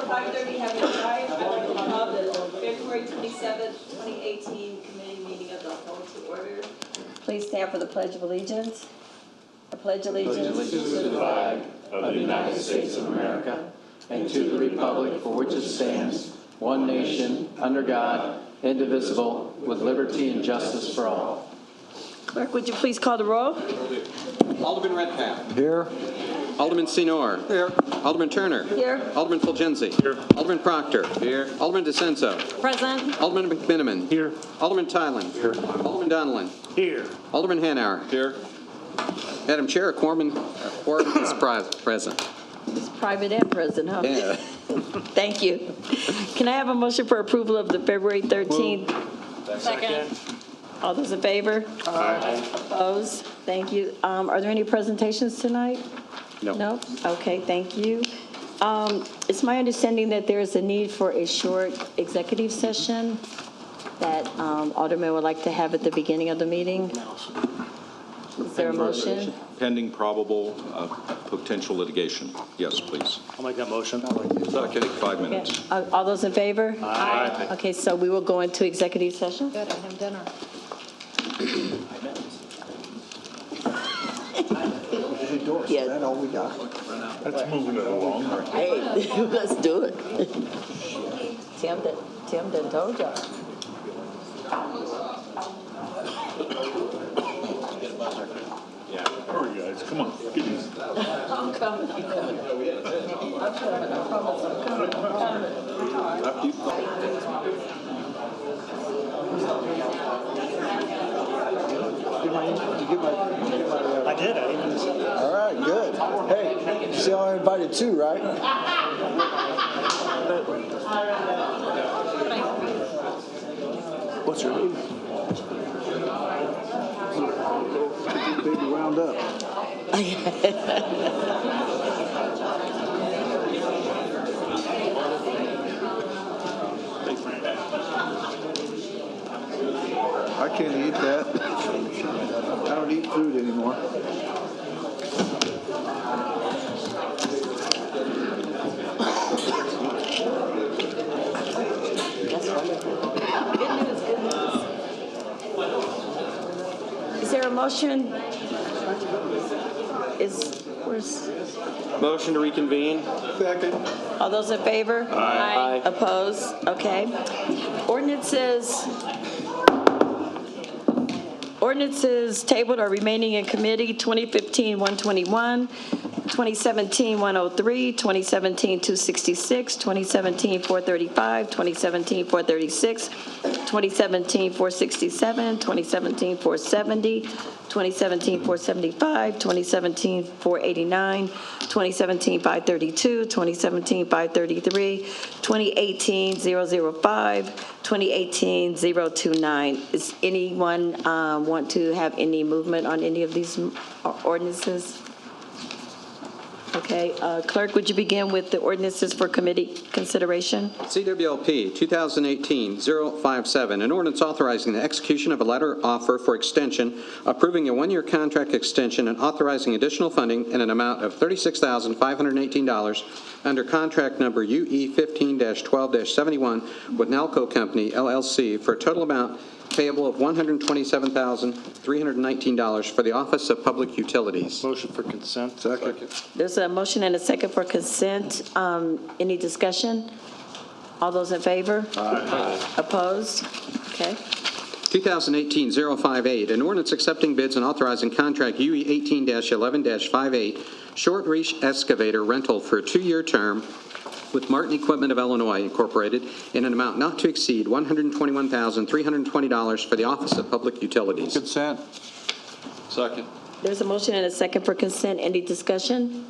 5:30 have a right. I would call the February 27th, 2018 committee meeting of the whole to order. Please stand for the Pledge of Allegiance. I pledge allegiance to the flag of the United States of America and to the republic for which it stands, one nation, under God, indivisible, with liberty and justice for all. Clerk, would you please call the roll? Alderman Redpath. Here. Alderman Senor. Here. Alderman Turner. Here. Alderman Fulgenzi. Here. Alderman Proctor. Here. Alderman DeSenzo. Present. Alderman McMiniman. Here. Alderman Tylen. Here. Alderman Donlin. Here. Alderman Hanauer. Here. Madam Chair, a quorum is present. It's private and present, huh? Yeah. Thank you. Can I have a motion for approval of the February 13th? Second. All those in favor? Aye. Opposed? Thank you. Are there any presentations tonight? No. No? Okay, thank you. It's my understanding that there is a need for a short executive session that Alderman would like to have at the beginning of the meeting. Is there a motion? Pending probable potential litigation. Yes, please. I'll make that motion. Take 5 Okay. minutes. All those in favor? Aye. Okay, so we will go into executive session. Good, I have dinner. Yeah. That's all we got. That's moving it along. Hey, let's do it. Tim done told y'all. Hurry, guys, come on. Get these. I'm coming. I promise I'm I did. All right, good. Hey, see how I invited two, right? What's her name? Baby round up. I can't eat that. I don't eat food anymore. That's wonderful. Good news, good news. Is there a motion? Where's? Motion to reconvene. Second. All those in favor? Aye. Opposed? Okay. Ordinances tabled or remaining in committee, 2015-121, 2017-103, 2017-266, 2017-435, 2017-436, 2017-467, 2017-470, 2017-475, 2017-489, 2017-532, 2017-533, 2018-005, 2018-029. Does anyone want to have any movement on any of these ordinances? Okay, clerk, would you begin with the ordinances for committee consideration? CWLP 2018-057, an ordinance authorizing the execution of a letter offer for extension, approving a one-year contract extension, and authorizing additional funding in an amount of $36,518 under contract number UE 15-12-71 with Nalco Company, LLC, for a total amount payable of $127,319 for the Office of Public Utilities. Motion for consent. Second. There's a motion and a second for consent. Any discussion? All those in favor? Aye. Opposed? Okay. 2018-058, an ordinance accepting bids and authorizing contract UE 18-11-58 short reach excavator rental for a 2-year term with Martin Equipment of Illinois, Incorporated, in an amount not to exceed $121,320 for the Office of Public Utilities. Consent. Second. There's a motion and a second for consent. Any discussion?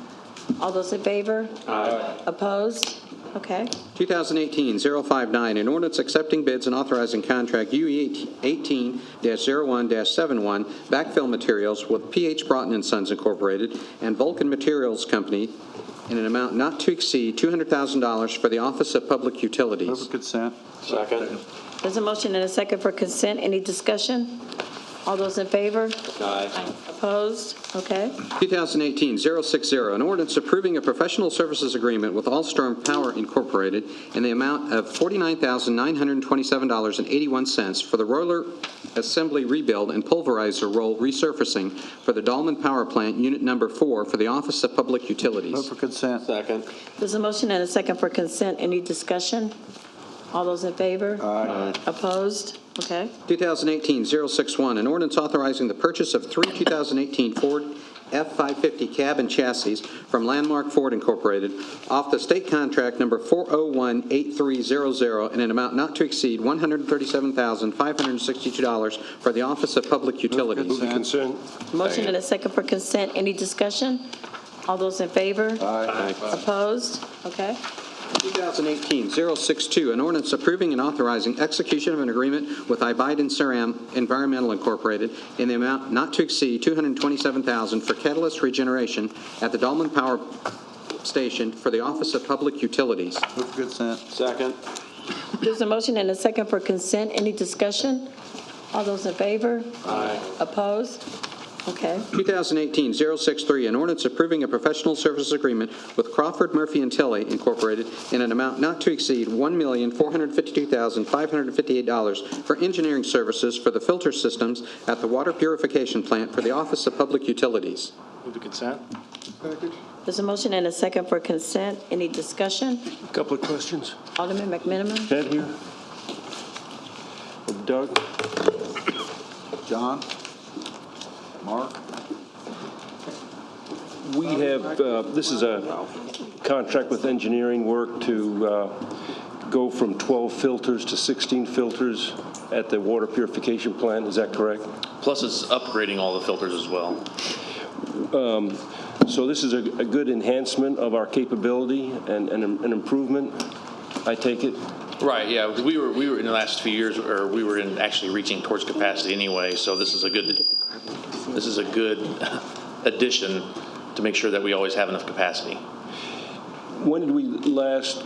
All those in favor? Aye. Opposed? Okay. 2018-059, an ordinance accepting bids and authorizing contract UE 18-01-71 backfill materials with P.H. Broughton & Sons, Incorporated, and Vulcan Materials Company in an amount not to exceed $200,000 for the Office of Public Utilities. Move for consent. Second. There's a motion and a second for consent. Any discussion? All those in favor? Aye. Opposed? Okay. 2018-060, an ordinance approving a professional services agreement with All-Storm Power Incorporated in the amount of $49,927.81 for the roller assembly rebuild and pulverizer roll resurfacing for the DALLMAN Power Plant, Unit Number 4, for the Office of Public Utilities. Move for consent. Second. There's a motion and a second for consent. Any discussion? All those in favor? Aye. Opposed? Okay. 2018-061, an ordinance authorizing the purchase of 3 2018 Ford F-550 cab and chassis from Landmark Ford Incorporated off the state contract number 4018300 in an amount not to exceed $137,562 for the Office of Public Utilities. Consent. Motion and a second for consent. Any discussion? All those in favor? Aye. Opposed? Okay. 2018-062, an ordinance approving and authorizing execution of an agreement with IBIDEN CERAM Environmental Incorporated in the amount not to exceed $227,000 for catalyst regeneration at the DALLMAN Power Station for the Office of Public Utilities. Move for consent. Second. There's a motion and a second for consent. Any discussion? All those in favor? Aye. Opposed? Okay. 2018-063, an ordinance approving a professional services agreement with Crawford, Murphy & Tilley Incorporated in an amount not to exceed $1,452,558 for engineering services for the filter systems at the water purification plant for the Office of Public Utilities. Move to consent. There's a motion and a second for consent. Any discussion? A couple of questions. Alderman McMiniman? Ted here? Doug? John? Mark? We have, this is a contract with engineering work to go from 12 filters to 16 filters at the water purification plant. Is that correct? Plus, it's upgrading all the filters as well. So this is a good enhancement of our capability and an improvement, I take it? Right. Yeah. We were in the last few years, or we were in actually reaching towards capacity anyway. So this is a good addition to make sure that we always have enough capacity. When did we last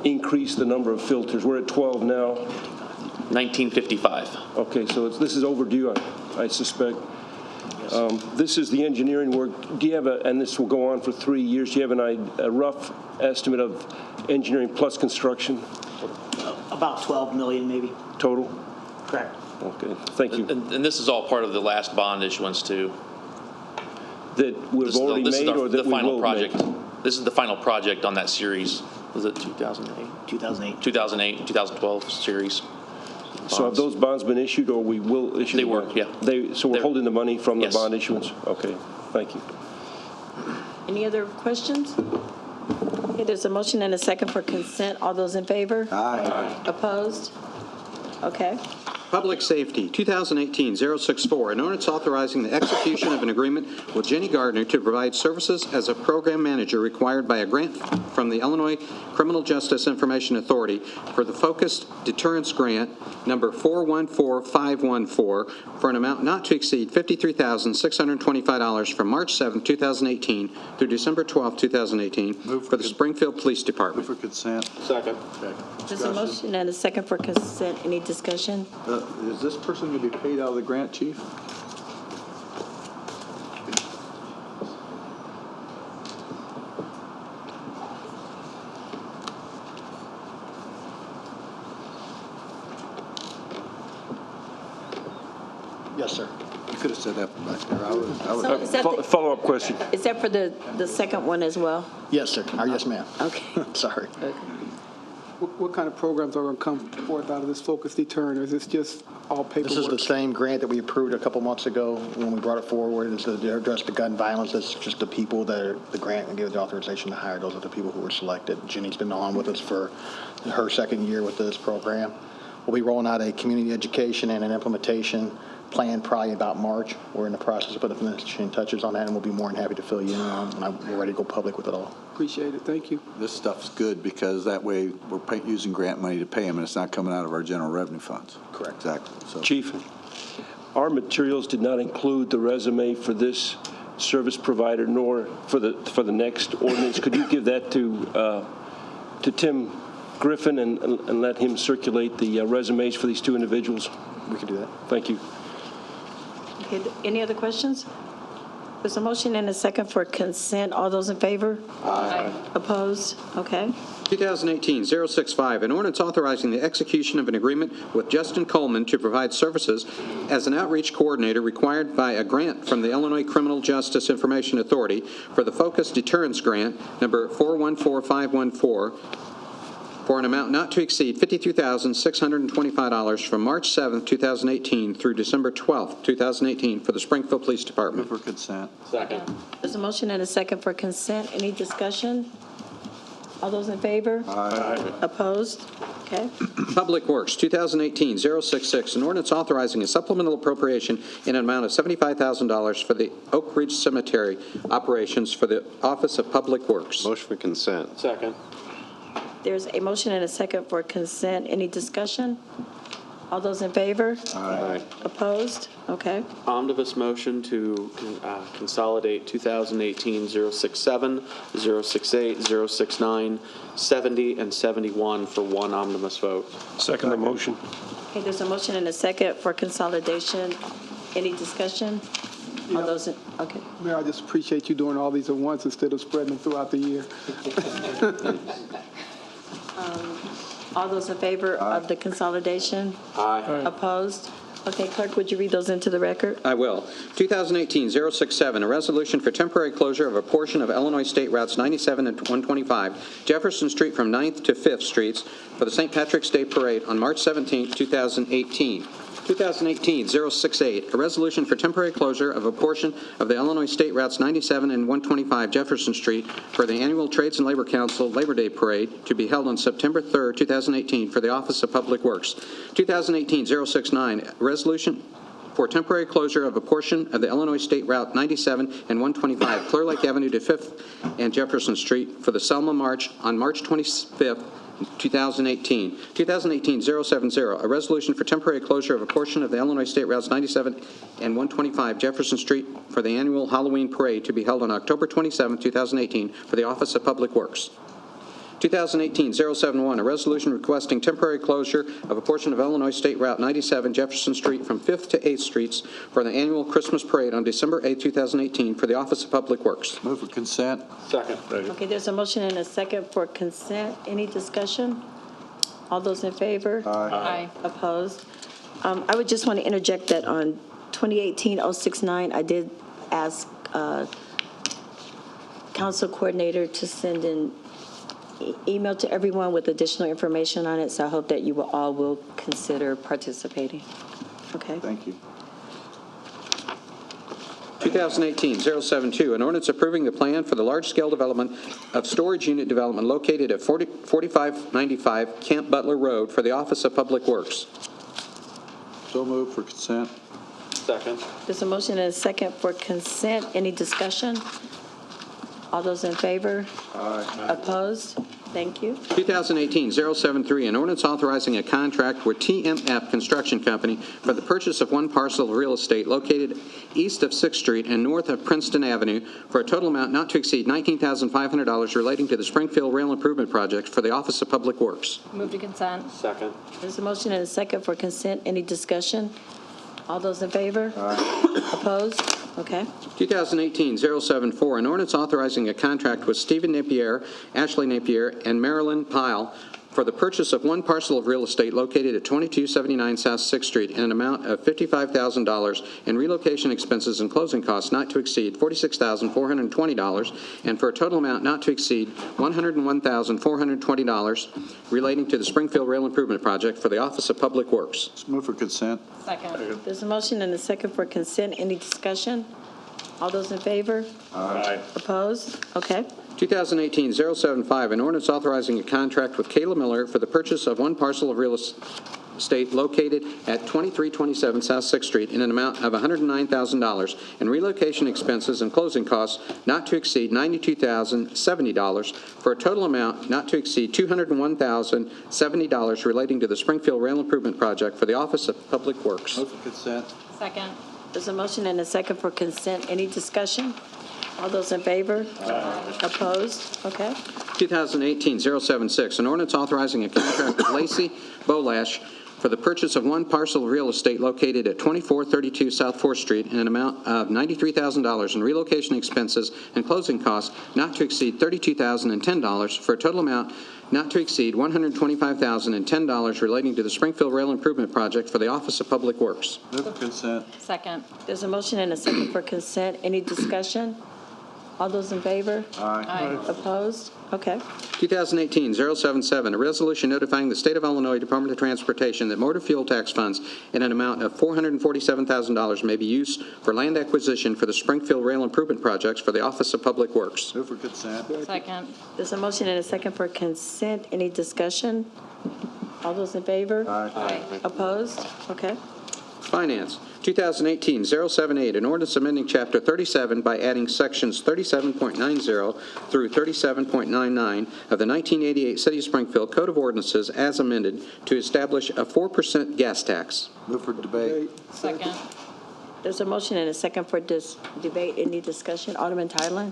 increase the number of filters? We're at 12 now. 1955. Okay, so this is overdue, I suspect. This is the engineering work. Do you have and this will go on for 3 years, do you have a rough estimate of engineering plus construction About 12 million, maybe. total? Correct. Okay, thank you. And this is all part of the last bond issuance too. That we've already made or that we will project. make? This is the final project on that series. Was it 2008? 2008. 2008, 2012 series. So have those bonds been issued or we will issue? They them? were, yeah. So we're They're- holding the money from the Yes. bond issuance? Okay, thank you. Any other questions? Okay, there's a motion and a second for consent. All those in favor? Aye. Opposed? Okay. Public Safety, 2018-064, an ordinance authorizing the execution of an agreement with JENNI Gardner to provide services as a program manager required by a grant from the Illinois Criminal Justice Information Authority for the Focused Deterrence Grant number 414514 for an amount not to exceed $53,625 from March 7, 2018 through December 12, 2018 for the Springfield Police Move Department. for consent. Second. There's a motion and a second for consent. Any discussion? Is this person going to be paid out of the grant, Chief? Yes, sir. You could have said that back there. I would. So is that the- Follow-up question. Is that for the second one as well? Yes, sir. Yes, ma'am. Okay. Sorry. What kind of programs are going to come forth out of this focus deterrent, or is this just all paperwork? This is the same grant that we approved a couple months ago when we brought it forward. It's to address the gun violence. It's just the people that are, the grant and give the authorization to hire. Those are the people who were selected. Jenny's been on with us for her second year with this program. We'll be rolling out a community education and an implementation plan probably about March. We're in the process of putting the finishing touches on that, and we'll be more than happy to fill you in on when we're ready to go public with it all. Appreciate it. Thank you. This stuff's good because that way we're using grant money to pay them, and it's not coming out of our general revenue funds. Correct. Exactly. So. Chief, our materials did not include the resume for this service provider nor for the next ordinance. Could you give that to Tim Griffin and let him circulate the resumes for these two individuals? We can do that. Thank you. Okay, any other questions? There's a motion and a second for consent. All those in favor? Aye. Opposed? Okay. 2018-065, an ordinance authorizing the execution of an agreement with Justin Coleman to provide services as an outreach coordinator required by a grant from the Illinois Criminal Justice Information Authority for the Focus Deterrence Grant, number 414514, for an amount not to exceed $52,625 from March 7, 2018 through December 12, 2018 for the Springfield Police Department. Move for consent. Second. There's a motion and a second for consent. Any discussion? All those in favor? Aye. Opposed? Okay. Public Works, 2018-066, an ordinance authorizing a supplemental appropriation in an amount of $75,000 for the Oak Ridge Cemetery operations for the Office of Public Works. Motion for consent. Second. There's a motion and a second for consent. Any discussion? All those in favor? Aye. Opposed? Okay. Omnibus motion to consolidate 2018-067, 068, 069, 70, and 71 for one omnibus vote. Second the motion. Okay, there's a motion and a second for consolidation. Any discussion? All those in, okay. Mayor, I just appreciate you doing all these at once instead of spreading them throughout the year. All those in favor of the consolidation? Aye. Opposed? Okay, clerk, would you read those into the record? I will. 2018-067, a resolution for temporary closure of a portion of Illinois State Routes 97 and 125, Jefferson Street from 9th to 5th Streets for the St. Patrick's Day Parade on March 17, 2018. 2018-068, a resolution for temporary closure of a portion of the Illinois State Routes 97 and 125 Jefferson Street for the annual Trades and Labor Council Labor Day Parade to be held on September 3, 2018 for the Office of Public Works. 2018-069, a resolution for temporary closure of a portion of the Illinois State Route 97 and 125 Clear Lake Avenue to 5th and Jefferson Street for the Selma March on March 25th, 2018. 2018-070, a resolution for temporary closure of a portion of the Illinois State Routes 97 and 125 Jefferson Street for the annual Halloween Parade to be held on October 27, 2018 for the Office of Public Works. 2018-071, a resolution requesting temporary closure of a portion of Illinois State Route 97 Jefferson Street from 5th to 8th Streets for the annual Christmas Parade on December 8, 2018 for the Office of Public Works. Move for consent. Second. Okay, there's a motion and a second for consent. Any discussion? All those in favor? Aye. Opposed? I would just want to interject that on 2018-069, I did ask Council Coordinator to send in email to everyone with additional information on it, so I hope that you all will consider participating. Okay? Thank you. 2018-072, an ordinance approving the plan for the large-scale development of storage unit development located at 4595 Camp Butler Road for the Office of Public Works. So move for consent. Second. There's a motion and a second for consent. Any discussion? All those in favor? Aye. Opposed? Thank you. 2018-073, an ordinance authorizing a contract with TMF Construction Company for the purchase of one parcel of real estate located east of 6th Street and north of Princeton Avenue for a total amount not to exceed $19,500 relating to the Springfield Rail Improvement Project for the Office of Public Works. Move to consent. Second. There's a motion and a second for consent. Any discussion? All those in favor? Aye. Opposed? Okay. 2018-074, an ordinance authorizing a contract with Stephen Napier, Ashley Napier, and Marilyn Pyle for the purchase of one parcel of real estate located at 2279 South 6th Street in an amount of $55,000 and relocation expenses and closing costs not to exceed $46,420 and for a total amount not to exceed $101,420 relating to the Springfield Rail Improvement Project for the Office of Public Works. Let's move for consent. Second. There's a motion and a second for consent. Any discussion? All those in favor? Aye. Opposed? Okay. 2018-075, an ordinance authorizing a contract with Kayla Miller for the purchase of one parcel of real estate located at 2327 South 6th Street in an amount of $109,000 and relocation expenses and closing costs not to exceed $92,070 for a total amount not to exceed $201,070 relating to the Springfield Rail Improvement Project for the Office of Public Works. Move for consent. Second. There's a motion and a second for consent. Any discussion? All those in favor? Aye. Opposed? Okay. 2018-076, an ordinance authorizing a contract with Lacey Bolash for the purchase of one parcel of real estate located at 2432 South 4th Street in an amount of $93,000 in relocation expenses and closing costs not to exceed $32,010 for a total amount not to exceed $125,010 relating to the Springfield Rail Improvement Project for the Office of Public Works. Move for consent. Second. There's a motion and a second for consent. Any discussion? All those in favor? Aye. Opposed? Okay. 2018-077, a resolution notifying the State of Illinois Department of Transportation that motor fuel tax funds in an amount of $447,000 may be used for land acquisition for the Springfield Rail Improvement Projects for the Office of Public Works. Move for consent. Second. There's a motion and a second for consent. Any discussion? All those in favor? Aye. Opposed? Okay. Finance, 2018-078, an ordinance amending Chapter 37 by adding sections 37.90 through 37.99 of the 1988 City of Springfield Code of Ordinances as amended to establish a 4% gas tax. Move for debate. Second. There's a motion and a second for debate. Any discussion? Alderman Tylen?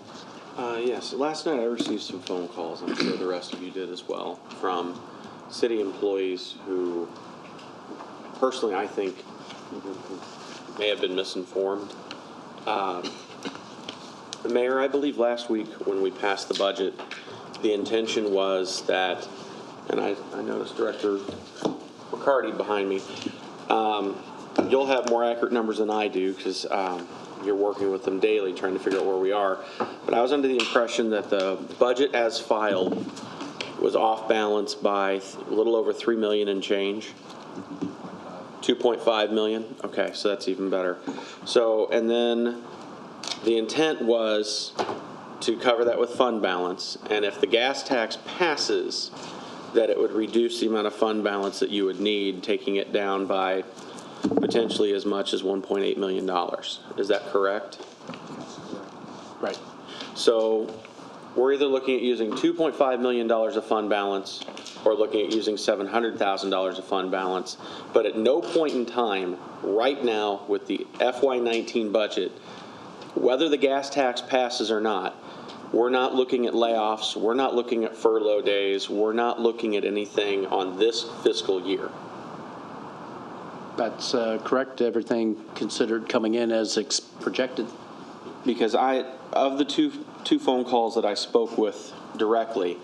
Yes, last night I received some phone calls, I'm sure the rest of you did as well, from city employees who, personally, I think may have been misinformed. Mayor, I believe last week when we passed the budget, the intention was that, and I noticed Director Riccardi behind me, you'll have more accurate numbers than I do because you're working with them daily trying to figure out where we are. But I was under the impression that the budget as filed was off balance by a little over $3 million and change. 2.5 million? Okay, so that's even better. So, and then the intent was to cover that with fund balance, and if the gas tax passes, that it would reduce the amount of fund balance that you would need, taking it down by potentially as much as $1.8 million. Is that correct? Right. So we're either looking at using $2.5 million of fund balance or looking at using $700,000 of fund balance. But at no point in time, right now, with the FY19 budget, whether the gas tax passes or not, we're not looking at layoffs, we're not looking at furlough days, we're not looking at anything on this fiscal year. That's correct. Everything considered coming in as projected. Because of the two phone calls that I spoke with directly,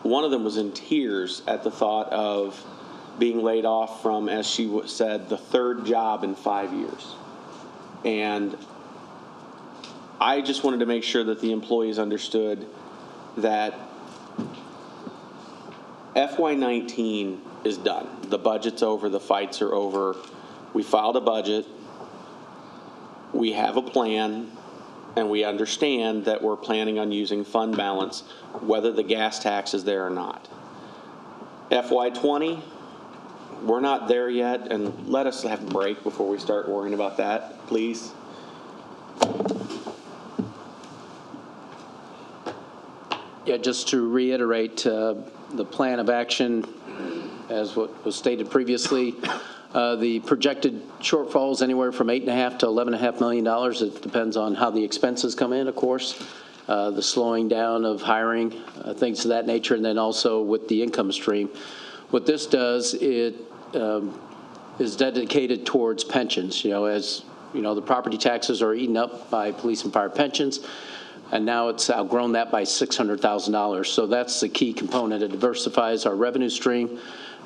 one of them was in tears at the thought of being laid off from, as she said, the third job in 5 years. And I just wanted to make sure that the employees understood that FY19 is done. The budget's over, the fights are over. We filed a budget, we have a plan, and we understand that we're planning on using fund balance, whether the gas tax is there or not. FY20, we're not there yet, and let us have a break before we start worrying about that, please. Yeah, just to reiterate, the plan of action, as what was stated previously, the projected shortfall is anywhere from $8.5 to $11.5 million. It depends on how the expenses come in, of course, the slowing down of hiring, things of that nature, and then also with the income stream. What this does, it is dedicated towards pensions. You know, as you know, the property taxes are eaten up by police and fire pensions, and now it's outgrown that by $600,000. So that's the key component. It diversifies our revenue stream,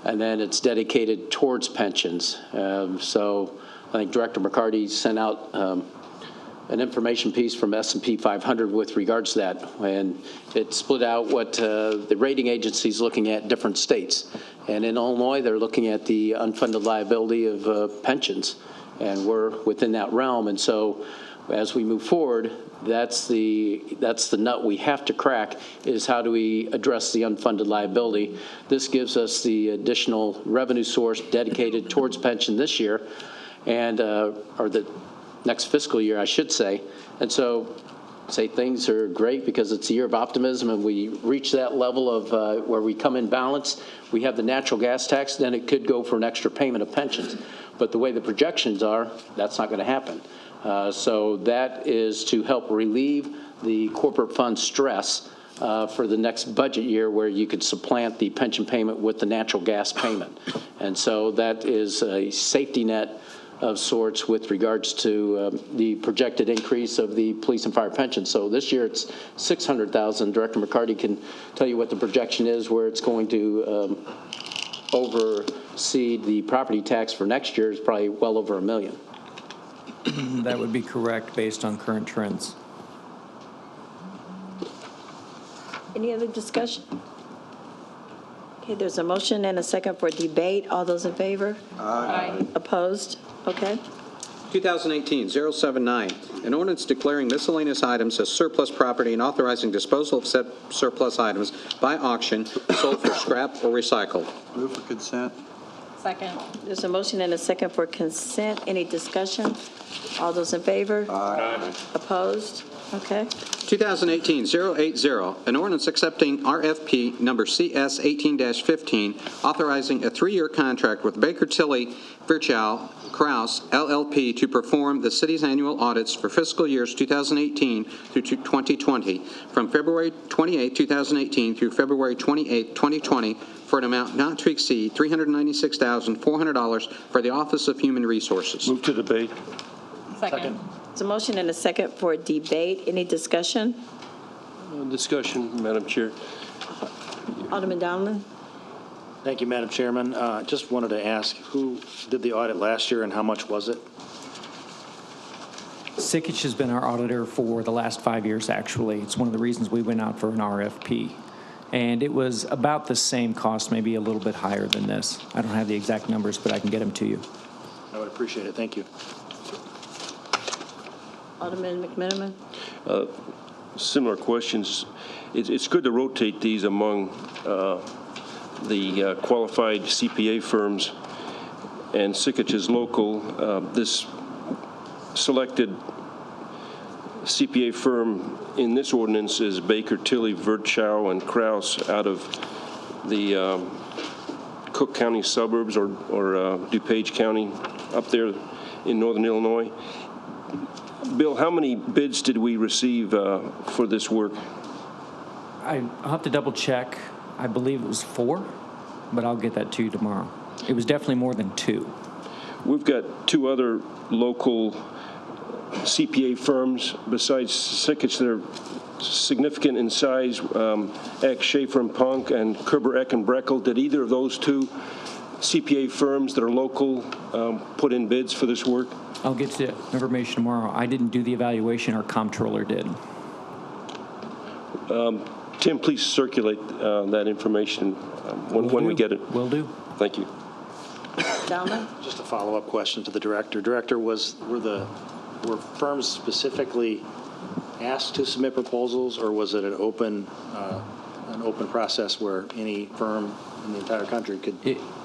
and then it's dedicated towards pensions. So I think Director McCarty sent out an information piece from S&P 500 with regards to that, and it split out what the rating agencies looking at different states. And in Illinois, they're looking at the unfunded liability of pensions, and we're within that realm. And so as we move forward, that's the nut we have to crack, is how do we address the unfunded liability. This gives us the additional revenue source dedicated towards pension this year, and or the next fiscal year, I should say. And so say things are great because it's a year of optimism and we reach that level of where we come in balance. We have the natural gas tax, then it could go for an extra payment of pensions. But the way the projections are, that's not going to happen. So that is to help relieve the corporate fund stress for the next budget year where you could supplant the pension payment with the natural gas payment. And so that is a safety net of sorts with regards to the projected increase of the police and fire pension. So this year it's $600,000. Director McCarty can tell you what the projection is, where it's going to oversee the property tax for next year is probably well over $1 million. That would be correct based on current trends. Any other discussion? Okay, there's a motion and a second for debate. All those in favor? Aye. Opposed? Okay. 2018-079, an ordinance declaring miscellaneous items as surplus property and authorizing disposal of said surplus items by auction, sold for scrap or recycled. Move for consent. Second. There's a motion and a second for consent. Any discussion? All those in favor? Aye. Opposed? Okay. 2018-080, an ordinance accepting RFP number CS 18-15, authorizing a 3-year contract with Baker Tilly VIRCHOW KRAUSE LLP to perform the city's annual audits for fiscal years 2018 through 2020, from February 28, 2018 through February 28, 2020, for an amount not to exceed $396,400 for the Office of Human Resources. Move to debate. Second. There's a motion and a second for debate. Any discussion? Discussion, Madam Chair. Alderman DALLMAN. Thank you, Madam Chairman. Just wanted to ask, who did the audit last year and how much was it? Sikich has been our auditor for the last 5 years, actually. It's one of the reasons we went out for an RFP. And it was about the same cost, maybe a little bit higher than this. I don't have the exact numbers, but I can get them to you. I would appreciate it. Thank you. Alderman McMenamin. Similar questions. It's good to rotate these among the qualified CPA firms, and Sikich is local. This selected CPA firm in this ordinance is Baker Tilly, VIRCHOW, and KRAUSE out of the Cook County suburbs or DuPage County up there in northern Illinois. Bill, how many bids did we receive for this work? I'll have to double check. I believe it was 4, but I'll get that to you tomorrow. It was definitely more than 2. We've got 2 other local CPA firms besides Sikich that are significant in size, Eck, Schaefer and Punk, and Kerber, Eck, and Breckel. Did either of those 2 CPA firms that are local put in bids for this work? I'll get you information tomorrow. I didn't do the evaluation. Our comptroller did. Tim, please circulate that information when we get it. Will do. Thank you. DALLMAN. Just a follow-up question to the director. Director, were firms specifically asked to submit proposals, or was it an open process where any firm in the entire country could?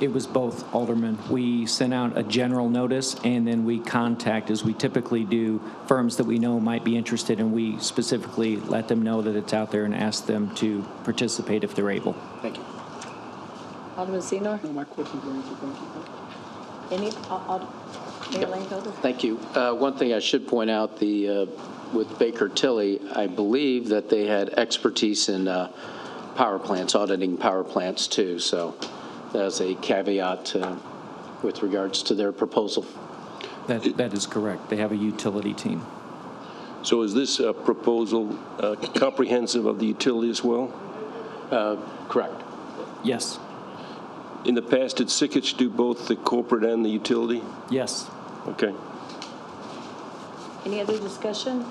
It was both, Alderman. We sent out a general notice, and then we contact, as we typically do, firms that we know might be interested, and we specifically let them know that it's out there and ask them to participate if they're able. Thank you. Alderman Senor. No, my questions were answered. Thank you. Any? Mayor Langfelder. Thank you. One thing I should point out, with Baker Tilly, I believe that they had expertise in power plants, auditing power plants too. So that's a caveat with regards to their proposal. That is correct. They have a utility team. So is this proposal comprehensive of the utility as well? Correct. Yes. In the past, did Sikich do both the corporate and the utility? Yes. Okay. Any other discussion?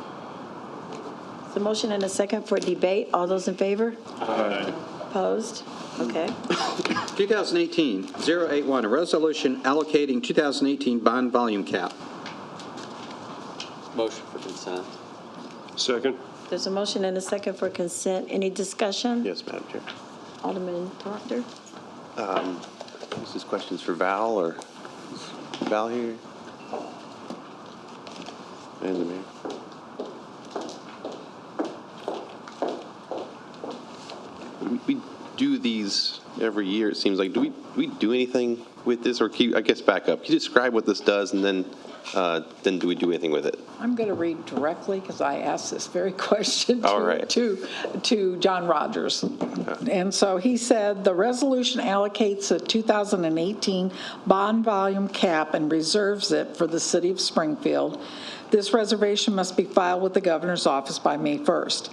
The motion and a second for debate. All those in favor? Aye. Opposed? Okay. 2018-081, a resolution allocating 2018 bond volume cap. Motion for consent. Second. There's a motion and a second for consent. Any discussion? Yes, Madam Chair. Alderman Proctor. This is questions for Val, or is Val here? And the mayor. We do these every year, it seems like. Do we do anything with this? Or I guess back up. Can you describe what this does, and then do we do anything with it? I'm going to read directly because I asked this very question All right. to John Rogers. And so he said, the resolution allocates a 2018 bond volume cap and reserves it for the city of Springfield. This reservation must be filed with the governor's office by May 1st.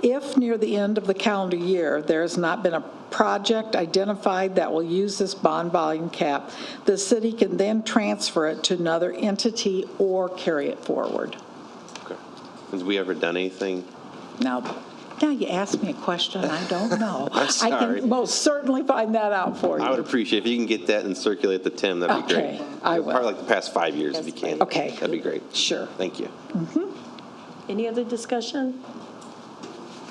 If near the end of the calendar year there has not been a project identified that will use this bond volume cap, the city can then transfer it to another entity or carry it forward. Okay. Have we ever done anything? Now you asked me a question I don't know. I'm sorry. I can most certainly find that out for you. I would appreciate if you can get that and circulate to Tim. That'd be great. Okay, I will. Probably like the past 5 years if you can. Okay. That'd be great. Sure. Thank you. Any other discussion?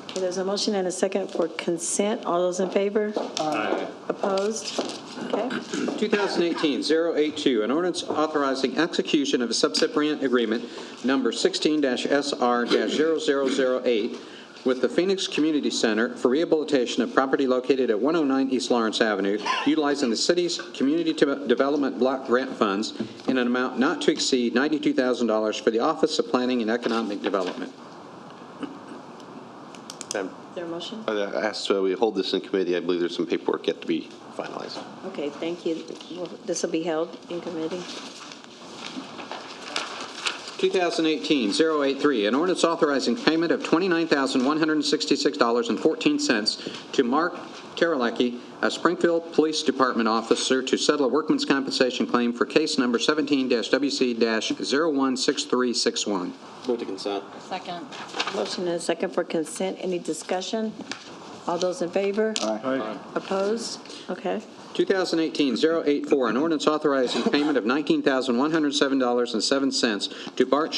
Okay, there's a motion and a second for consent. All those in favor? Aye. Opposed? Okay. 2018-082, an ordinance authorizing execution of a subsidiary agreement number 16-SR-0008 with the Phoenix Community Center for rehabilitation of property located at 109 East Lawrence Avenue, utilizing the city's community development block grant funds in an amount not to exceed $92,000 for the Office of Planning and Economic Development. Is there a motion? I asked we hold this in committee. I believe there's some paperwork yet to be finalized. Okay, thank you. This will be held in committee. 2018-083, an ordinance authorizing payment of $29,166.14 to Mark TERLECKI, a Springfield Police Department officer, to settle a workman's compensation claim for case number 17-WC-016361. Move to consent. Second. Motion and a second for consent. Any discussion? All those in favor? Aye. Opposed? Okay. 2018-084, an ordinance authorizing payment of $19,107.07 to BART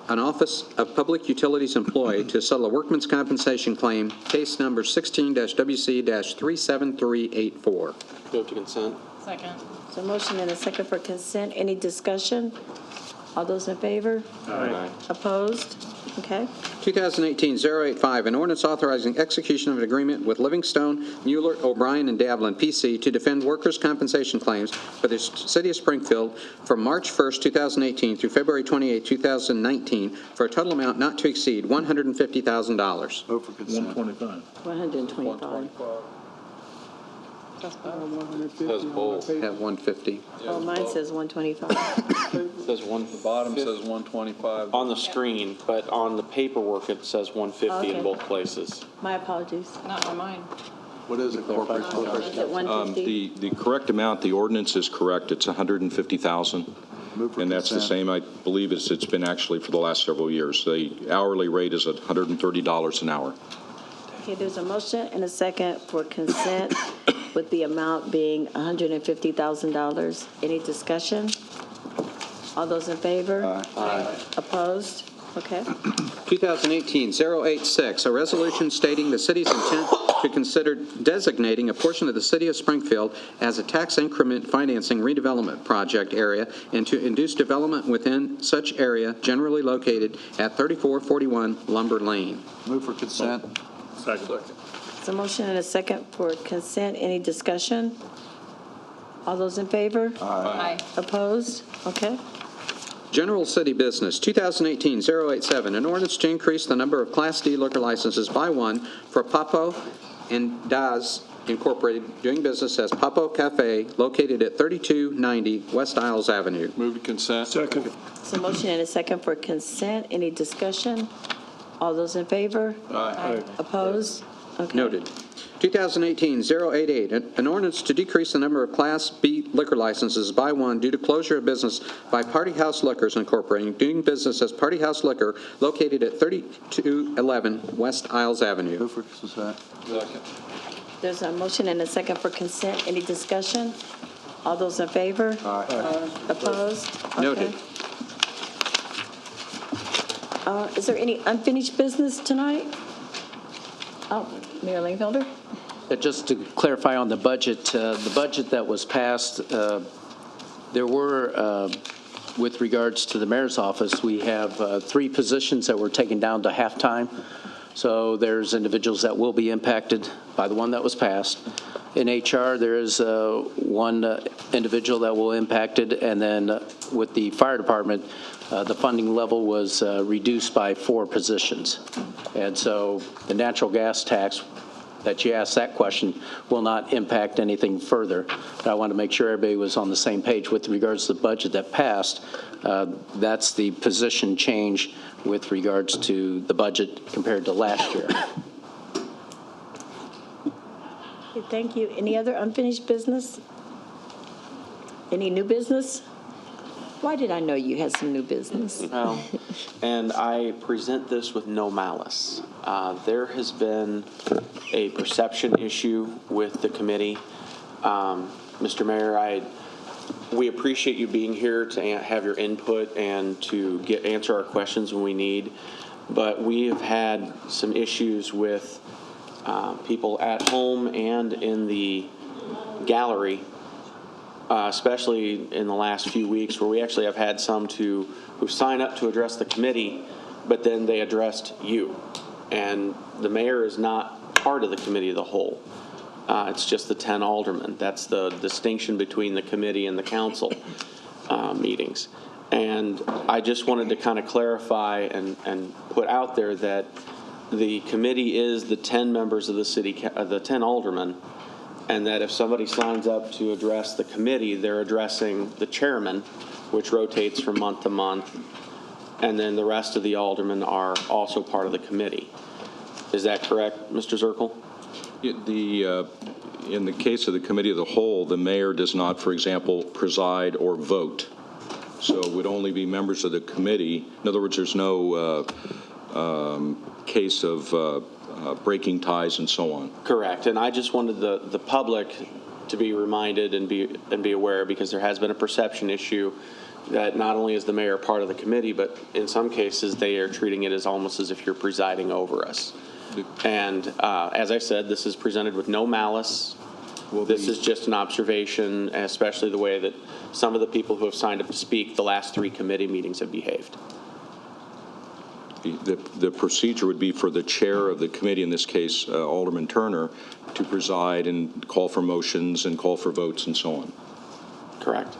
an Office of Public Utilities employee, to settle a workman's compensation claim, case number 16-WC-37384. Move to consent. Second. So motion and a second for consent. Any discussion? All those in favor? Aye. Opposed? Okay. 2018-085, an ordinance authorizing execution of an agreement with Livingstone, Mueller, O'Brien, and Davlin, P.C. to defend workers' compensation claims for the City of Springfield from March 1st, 2018 through February 28, 2019 for a total amount not to exceed $150,000. Vote for consent. 125. That's 150. Says both. Have 150. Oh, mine says 125. Says one. The bottom says 125 on the screen, but on the paperwork it says 150 Okay. in both places. My apologies. Not on mine. What is it, corporate? Is it 150? The correct amount, the ordinance is correct. It's $150,000. Move for And that's the consent. same, I believe, as it's been actually for the last several years. The hourly rate is at $130 an hour. Okay, there's a motion and a second for consent with the amount being $150,000. Any discussion? All those in favor? Aye. Opposed? Okay. 2018-086, a resolution stating the city's intent to consider designating a portion of the city of Springfield as a tax increment financing redevelopment project area and to induce development within such area generally located at 3441 Lumber Lane. Move for consent. Second. So motion and a second for consent. Any discussion? All those in favor? Aye. Opposed? Okay. General City Business, 2018-087, an ordinance to increase the number of Class D liquor licenses by one for Papo and Daz Incorporated, doing business as Papo Cafe, located at 3290 West Isles Avenue. Move to consent. Second. So motion and a second for consent. Any discussion? All those in favor? Aye. Opposed? Okay. Noted. 2018-088, an ordinance to decrease the number of Class B liquor licenses by one due to closure of business by Party House Liquors Incorporated, doing business as Party House Liquor, located at 3211 West Isles Avenue. Move for consent. Second. There's a motion and a second for consent. Any discussion? All those in favor? Aye. Opposed? Okay. Noted. Is there any unfinished business tonight? Oh, Mayor Langfelder? Just to clarify on the budget that was passed, there were, with regards to the mayor's office, we have 3 positions that were taken down to half-time. So there's individuals that will be impacted by the one that was passed. In HR, there is one individual that will impacted, and then with the fire department, the funding level was reduced by 4 positions. And so the natural gas tax that you asked that question will not impact anything further. But I want to make sure everybody was on the same page with regards to the budget that passed. That's the position change with regards to the budget compared to last year. Okay, thank you. Any other unfinished business? Any new business? Why did I know you had some new business? Well, and I present this with no malice. There has been a perception issue with the committee. Mr. Mayor, we appreciate you being here to have your input and to answer our questions when we need, but we have had some issues with people at home and in the gallery, especially in the last few weeks, where we actually have had some who sign up to address the committee, but then they addressed you. And the mayor is not part of the committee of the whole. It's just the 10 aldermen. That's the distinction between the committee and the council meetings. And I just wanted to kind of clarify and put out there that the committee is the 10 members of the city, the 10 aldermen, and that if somebody signs up to address the committee, they're addressing the chairman, which rotates from month to month, and then the rest of the aldermen are also part of the committee. Is that correct, Mr. Zirkle? In the case of the committee of the whole, the mayor does not, for example, preside or vote. So it would only be members of the committee. In other words, there's no case of breaking ties and so on. Correct. And I just wanted the public to be reminded and be aware, because there has been a perception issue that not only is the mayor part of the committee, but in some cases they are treating it as almost as if you're presiding over us. And as I said, this is presented with no malice. This is just an observation, especially the way that some of the people who have signed up to speak the last 3 committee meetings have behaved. The procedure would be for the chair of the committee, in this case, Alderman Turner, to preside and call for motions and call for votes and so on. Correct.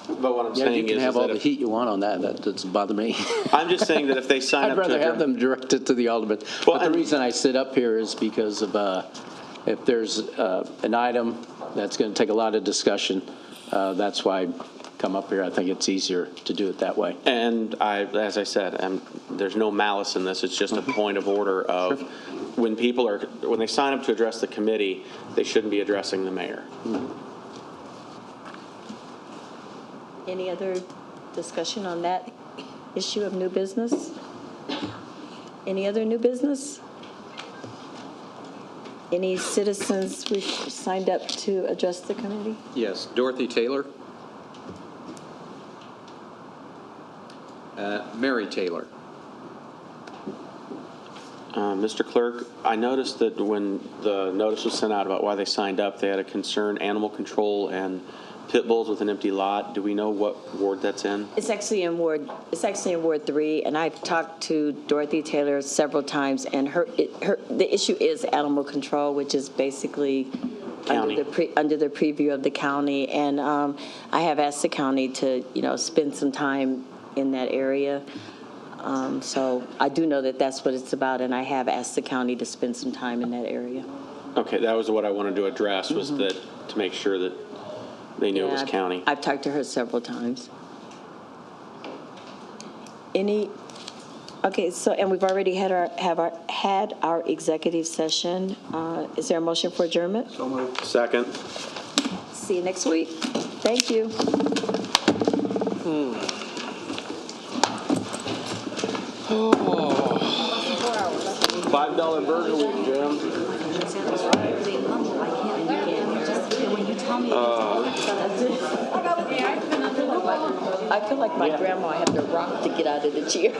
But what I'm Yeah, saying you can is have all that the heat you want on that. That doesn't bother me. I'm just saying that if they sign I'd up to rather have them directed to the alderman. Well, But the reason I sit up here is because of if there's an item that's going to take a lot of discussion, that's why I come up here. I think it's easier to do it that way. And as I said, there's no malice in this. It's just a point of order of when they sign up to address the committee, they shouldn't be addressing the mayor. Any other discussion on that issue of new business? Any other new business? Any citizens signed up to address the committee? Yes, Dorothy Taylor. Mary Taylor. Mr. Clerk, I noticed that when the notice was sent out about why they signed up, they had a concern animal control and pit bulls with an empty lot. Do we know what ward that's in? It's actually in Ward 3, and I've talked to Dorothy Taylor several times, and the issue is animal control, which is basically under the preview of the county. And I have asked the county to, spend some time in that area. So I do know that that's what it's about, and I have asked the county to spend some time in that area. Okay, that was what I wanted to address, was that to make sure that they knew it was county. I've talked to her several times. Okay, so, and we've already had our executive session. Is there a motion for adjournment? So moved. Second. See you next week. Thank you. $5 burger week, Jim. I feel like my grandma. I have to rock to get out of the chair.